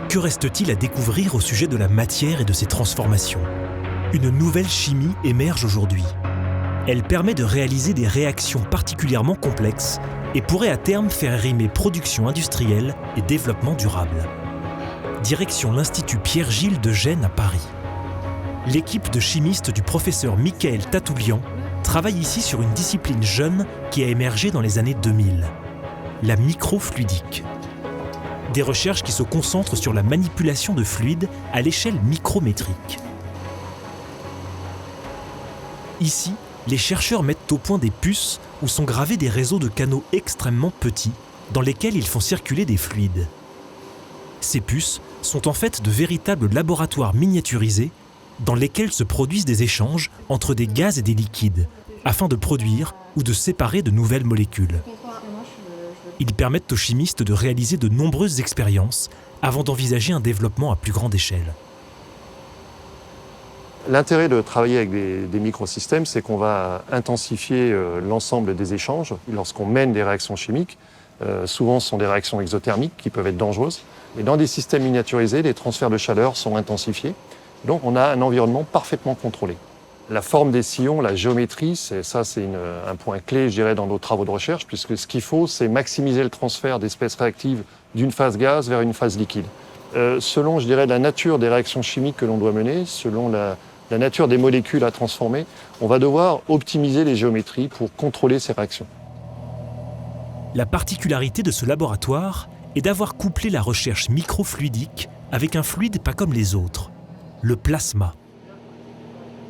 Que reste-t-il à découvrir au sujet de la matière et de ses transformations ? Une nouvelle chimie émerge aujourd'hui. Elle permet de réaliser des réactions particulièrement complexes et pourrait à terme faire rimer production industrielle et développement durable. Direction l'Institut Pierre-Gilles de Gênes à Paris. L'équipe de chimistes du professeur Michael Tatoulian travaille ici sur une discipline jeune qui a émergé dans les années 2000, la microfluidique. Des recherches qui se concentrent sur la manipulation de fluides à l'échelle micrométrique. Ici, les chercheurs mettent au point des puces où sont gravés des réseaux de canaux extrêmement petits dans lesquels ils font circuler des fluides. Ces puces sont en fait de véritables laboratoires miniaturisés dans lesquels se produisent des échanges entre des gaz et des liquides afin de produire ou de séparer de nouvelles molécules. Ils permettent aux chimistes de réaliser de nombreuses expériences avant d'envisager un développement à plus grande échelle. L'intérêt de travailler avec des microsystèmes, c'est qu'on va intensifier l'ensemble des échanges. Lorsqu'on mène des réactions chimiques, souvent ce sont des réactions exothermiques qui peuvent être dangereuses. Et dans des systèmes miniaturisés, les transferts de chaleur sont intensifiés. Donc on a un environnement parfaitement contrôlé. La forme des sillons, la géométrie, c'est un point clé, je dirais, dans nos travaux de recherche, puisque ce qu'il faut, c'est maximiser le transfert d'espèces réactives d'une phase gaz vers une phase liquide. Selon, je dirais, la nature des réactions chimiques que l'on doit mener, selon la nature des molécules à transformer, on va devoir optimiser les géométries pour contrôler ces réactions. La particularité de ce laboratoire est d'avoir couplé la recherche microfluidique avec un fluide pas comme les autres, le plasma.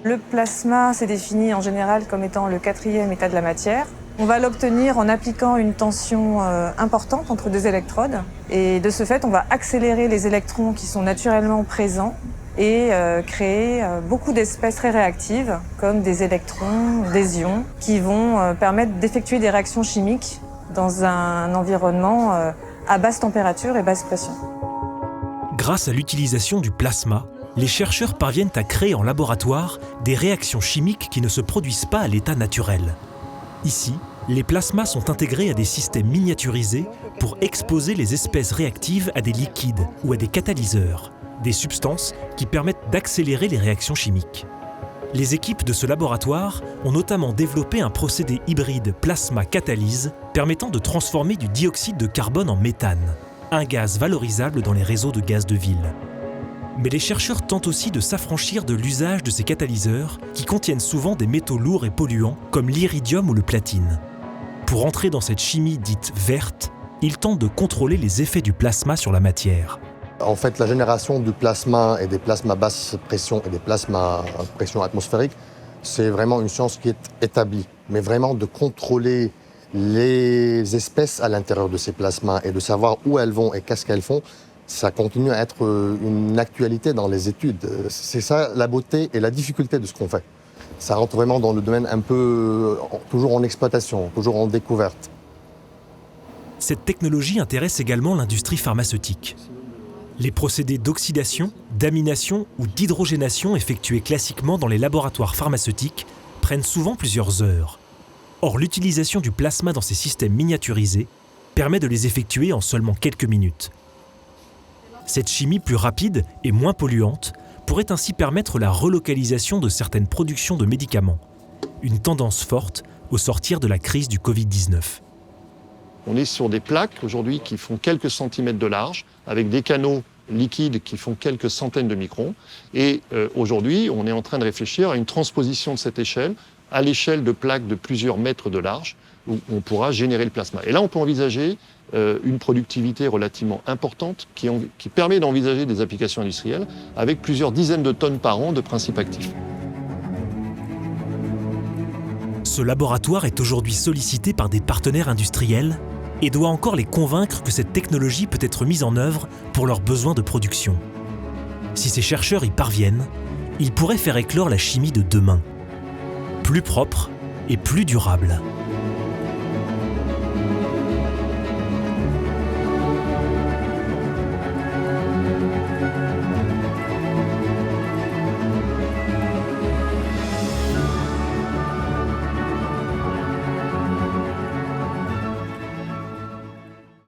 Le plasma s'est défini en général comme étant le 4e état de la matière. On va l'obtenir en appliquant une tension importante entre deux électrodes. Et de ce fait, on va accélérer les électrons qui sont naturellement présents et créer beaucoup d'espèces très réactives, comme des électrons, des ions, qui vont permettre d'effectuer des réactions chimiques dans un environnement à basse température et basse pression. Grâce à l'utilisation du plasma, les chercheurs parviennent à créer en laboratoire des réactions chimiques qui ne se produisent pas à l'état naturel. Ici, les plasmas sont intégrés à des systèmes miniaturisés pour exposer les espèces réactives à des liquides ou à des catalyseurs, des substances qui permettent d'accélérer les réactions chimiques. Les équipes de ce laboratoire ont notamment développé un procédé hybride plasma-catalyse permettant de transformer du dioxyde de carbone en méthane, un gaz valorisable dans les réseaux de gaz de ville. Mais les chercheurs tentent aussi de s'affranchir de l'usage de ces catalyseurs qui contiennent souvent des métaux lourds et polluants comme l'iridium ou le platine. Pour entrer dans cette chimie dite verte, ils tentent de contrôler les effets du plasma sur la matière. En fait, la génération du plasma et des plasmas basse pression et des plasmas pression atmosphérique, c'est vraiment une science qui est établie. Mais vraiment de contrôler les espèces à l'intérieur de ces plasmas et de savoir où elles vont et qu'est-ce qu'elles font, ça continue à être une actualité dans les études. C'est ça la beauté et la difficulté de ce qu'on fait. Ça rentre vraiment dans le domaine un peu toujours en exploitation, toujours en découverte. Cette technologie intéresse également l'industrie pharmaceutique. Les procédés d'oxydation, d'amination ou d'hydrogénation effectués classiquement dans les laboratoires pharmaceutiques prennent souvent plusieurs heures. Or, l'utilisation du plasma dans ces systèmes miniaturisés permet de les effectuer en seulement quelques minutes. Cette chimie plus rapide et moins polluante pourrait ainsi permettre la relocalisation de certaines productions de médicaments, une tendance forte au sortir de la crise du Covid-19. On est sur des plaques aujourd'hui qui font quelques centimètres de large, avec des canaux liquides qui font quelques centaines de microns. Et aujourd'hui, on est en train de réfléchir à une transposition de cette échelle à l'échelle de plaques de plusieurs mètres de large, où on pourra générer le plasma. Et là, on peut envisager une productivité relativement importante qui permet d'envisager des applications industrielles avec plusieurs dizaines de tonnes par an de principes actifs. Ce laboratoire est aujourd'hui sollicité par des partenaires industriels et doit encore les convaincre que cette technologie peut être mise en œuvre pour leurs besoins de production. Si ces chercheurs y parviennent, ils pourraient faire éclore la chimie de demain, plus propre et plus durable.